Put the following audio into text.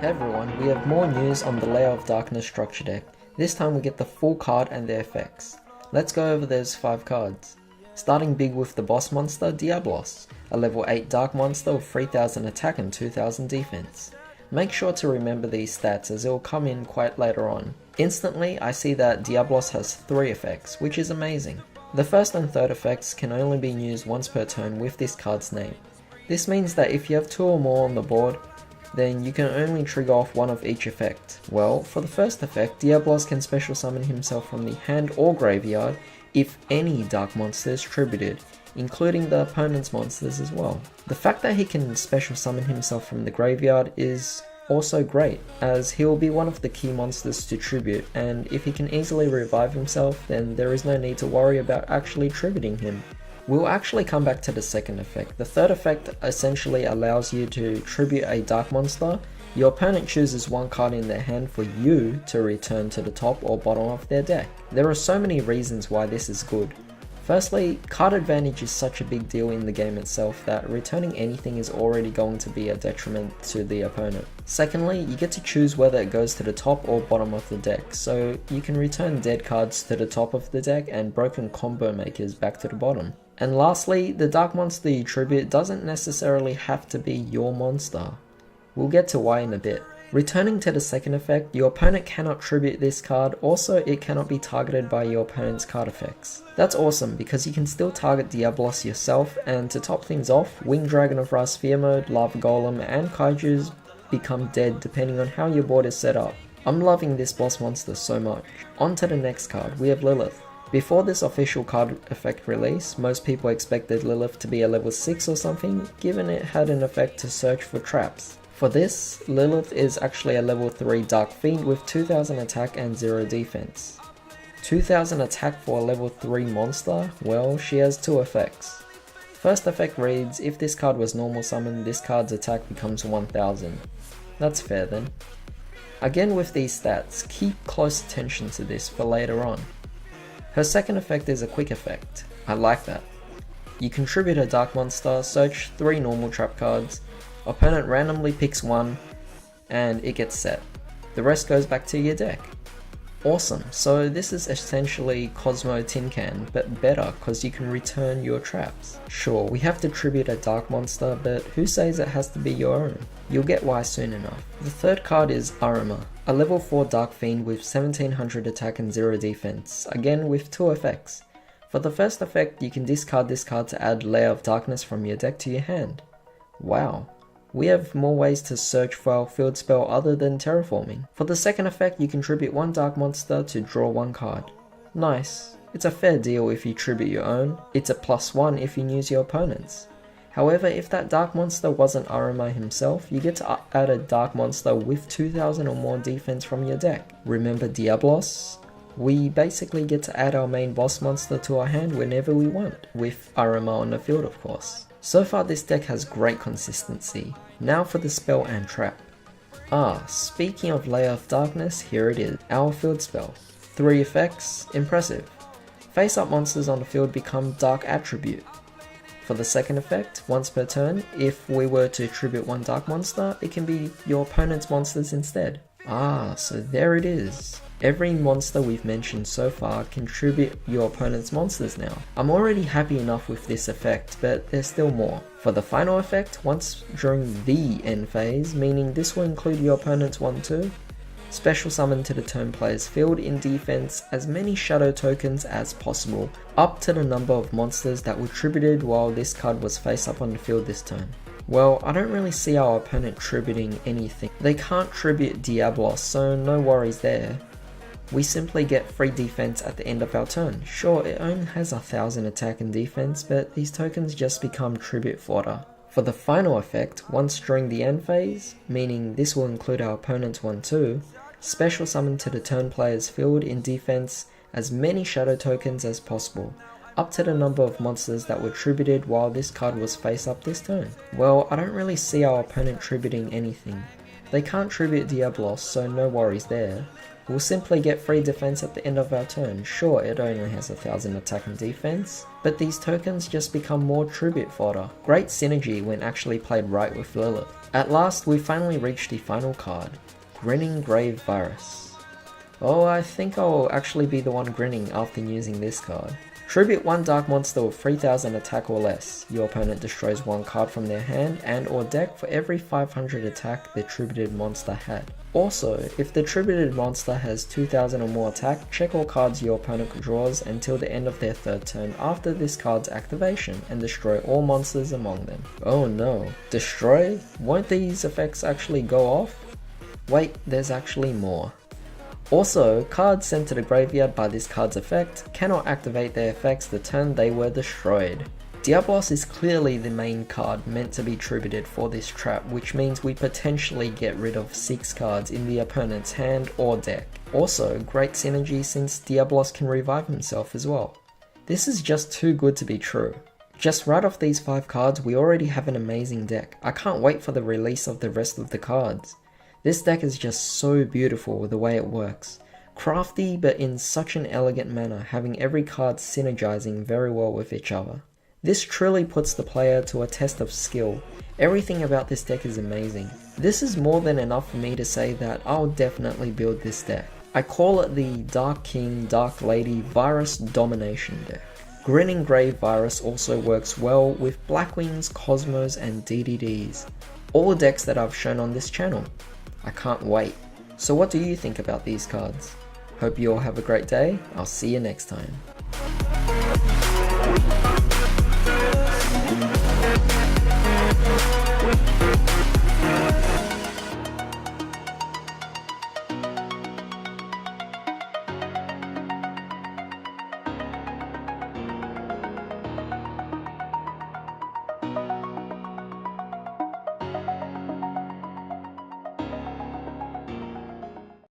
Hey everyone, we have more news on the Lair of Darkness structure deck. This time we get the full card and their effects. Let's go over those 5 cards. Starting big with the boss monster, Diablos, a level 8 dark monster with 3000 attack and 2000 defense. Make sure to remember these stats as it will come in quite later on. Instantly, I see that Diablos has 3 effects, which is amazing. The first and third effects can only be used once per turn with this card's name. This means that if you have 2 or more on the board, then you can only trigger off one of each effect. Well, for the first effect, Diablos can special summon himself from the hand or graveyard if any dark monster is tributed, including the opponent's monsters as well. The fact that he can special summon himself from the graveyard is also great, as he will be one of the key monsters to tribute, and if he can easily revive himself, then there is no need to worry about actually tributing him. We'll actually come back to the second effect. The third effect essentially allows you to tribute a dark monster. Your opponent chooses one card in their hand for you to return to the top or bottom of their deck. There are so many reasons why this is good. Firstly, card advantage is such a big deal in the game itself that returning anything is already going to be a detriment to the opponent. Secondly, you get to choose whether it goes to the top or bottom of the deck, so you can return dead cards to the top of the deck and broken combo makers back to the bottom. And lastly, the dark monster you tribute doesn't necessarily have to be your monster. We'll get to why in a bit. Returning to the second effect, your opponent cannot tribute this card, also it cannot be targeted by your opponent's card effects. That's awesome because you can still target Diablos yourself, and to top things off, Winged Dragon of Wrath Sphere Mode, Lava Golem and Kaijus become dead depending on how your board is set up. I'm loving this boss monster so much. On to the next card, we have Lilith. Before this official card effect release, most people expected Lilith to be a level 6 or something, given it had an effect to search for traps. For this, Lilith is actually a level 3 Dark Fiend with 2000 attack and 0 defense. 2000 attack for a level 3 monster? Well, she has 2 effects. First effect reads, if this card was normal summon, this card's attack becomes 1000. That's fair then. Again with these stats, keep close attention to this for later on. Her second effect is a quick effect. I like that. You contribute a dark monster, search 3 normal trap cards, opponent randomly picks one, and it gets set. The rest goes back to your deck. Awesome, so this is essentially Cosmo Tin Can, but better because you can return your traps. Sure, we have to tribute a dark monster, but who says it has to be your own? You'll get why soon enough. The third card is Arima, a level 4 Dark Fiend with 1700 attack and 0 defense, again with 2 effects. For the first effect, you can discard this card to add Lair of Darkness from your deck to your hand. Wow. We have more ways to search for our field spell other than terraforming. For the second effect, you can tribute 1 dark monster to draw 1 card. Nice. It's a fair deal if you tribute your own. It's a +1 if you use your opponent's. However, if that dark monster wasn't Arima himself, you get to add a dark monster with 2000 or more defense from your deck. Remember Diablos? We basically get to add our main boss monster to our hand whenever we want, with Arima on the field of course. So far this deck has great consistency. Now for the spell and trap. Speaking of Lair of Darkness, here it is, our field spell. 3 effects, impressive. Face up monsters on the field become dark attribute. For the second effect, once per turn, if we were to tribute 1 dark monster, it can be your opponent's monsters instead. So there it is. Every monster we've mentioned so far can tribute your opponent's monsters now. I'm already happy enough with this effect, but there's still more. For the final effect, once during the end phase, meaning this will include your opponent's 1-2, special summon to the turn player's field in defense as many shadow tokens as possible, up to the number of monsters that were tributed while this card was face up on the field this turn. Well, I don't really see our opponent tributing anything. They can't tribute Diablos, so no worries there. We simply get free defense at the end of our turn. Sure, it only has 1000 attack and defense, but these tokens just become tribute fodder. For the final effect, once during the end phase, meaning this will include our opponent's 1-2, special summon to the turn player's field in defense as many shadow tokens as possible, up to the number of monsters that were tributed while this card was face up this turn. Well, I don't really see our opponent tributing anything. They can't tribute Diablos, so no worries there. We'll simply get free defense at the end of our turn. Sure, it only has 1000 attack and defense, but these tokens just become more tribute fodder. Great synergy when actually played right with Lilith. At last, we finally reached the final card, Grinning Grave Virus. Oh, I think I'll actually be the one grinning after using this card. Tribute one dark monster with 3000 attack or less. Your opponent destroys one card from their hand and or deck for every 500 attack the tributed monster had. Also, if the tributed monster has 2000 or more attack, check all cards your opponent draws until the end of their third turn after this card's activation and destroy all monsters among them. Oh no, destroy? Won't these effects actually go off? Wait, there's actually more. Also, cards sent to the graveyard by this card's effect cannot activate their effects the turn they were destroyed. Diablos is clearly the main card meant to be tributed for this trap, which means we potentially get rid of 6 cards in the opponent's hand or deck. Also, great synergy since Diablos can revive himself as well. This is just too good to be true. Just right off these 5 cards, we already have an amazing deck. I can't wait for the release of the rest of the cards. This deck is just so beautiful the way it works. Crafty but in such an elegant manner, having every card synergizing very well with each other. This truly puts the player to a test of skill. Everything about this deck is amazing. This is more than enough for me to say that I'll definitely build this deck. I call it the Dark King, Dark Lady Virus Domination deck. Grinning Grave Virus also works well with Blackwings, Cosmos and DDDs. All decks that I've shown on this channel. I can't wait. So what do you think about these cards? Hope you all have a great day. I'll see you next time.